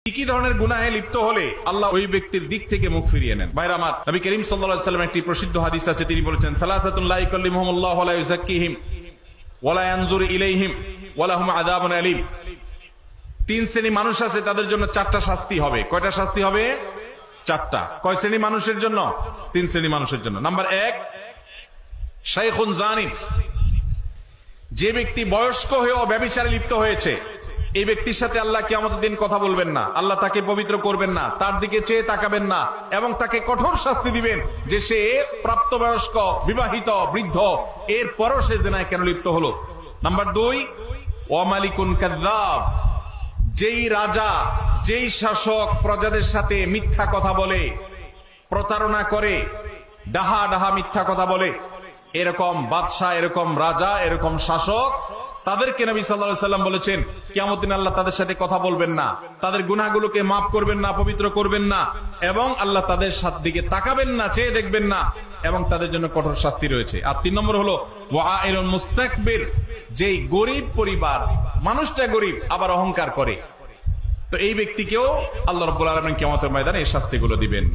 কি ধরনের গুনাহে লিপ্ত হলে আল্লাহ ওই ব্যক্তির দিক থেকে মুখ ফিরিয়ে নেন? ভাইরা আমার, নবী করিম সাল্লাল্লাহু আলাইহি ওয়াসাল্লাম একটি প্রসিদ্ধ হাদিস আছে, তিনি বলেছেন, সালাসাতুন লা ইয়াকাল্লিমুহুমুল্লাহু ওয়া লা ইউযাক্কিহিম ওয়া লা ইয়ানজুরু ইলাইহিম ওয়া লাহুম আযাবুন আলীম। তিন শ্রেণী মানুষ আছে, তাদের জন্য চারটা শাস্তি হবে। কয়টা শাস্তি হবে? চারটা। কয় শ্রেণী মানুষের জন্য? তিন শ্রেণী মানুষের জন্য। নাম্বার এক, শাইখুন জানি, যে ব্যক্তি বয়স্ক হয়েও ব্যভিচারে লিপ্ত হয়েছে, এই ব্যক্তির সাথে আল্লাহ কিয়ামতের দিন কথা বলবেন না, আল্লাহ তাকে পবিত্র করবেন না, তার দিকে চেয়ে তাকাবেন না, এবং তাকে কঠোর শাস্তি দিবেন যে সে প্রাপ্তবয়স্ক, বিবাহিত, বৃদ্ধ, এর পরও সে জিনায় কেন লিপ্ত হলো। নাম্বার দুই, ওয়া মালিকুন কাযযাব, যেই রাজা, যেই শাসক প্রজাদের সাথে মিথ্যা কথা বলে, প্রতারণা করে, ডাহা ডাহা মিথ্যা কথা বলে, এরকম বাদশাহ, এরকম রাজা, এরকম শাসক, তাদেরকে নবী সাল্লাল্লাহু আলাইহি ওয়াসাল্লাম বলেছেন কিয়ামতের দিন আল্লাহ তাদের সাথে কথা বলবেন না, তাদের গুনাহগুলোকে মাফ করবেন না, পবিত্র করবেন না, এবং আল্লাহ তাদের দিকে তাকাবেন না, চেয়ে দেখবেন না, এবং তাদের জন্য কঠোর শাস্তি রয়েছে। আর তিন নম্বর হলো ওয়াইলুন মুস্তাকবির, যেই গরিব পরিবার, মানুষটা গরিব আবার অহংকার করে, তো এই ব্যক্তিকেও আল্লাহ রাব্বুল আলামিন কিয়ামতের ময়দানে এই শাস্তিগুলো দিবেন।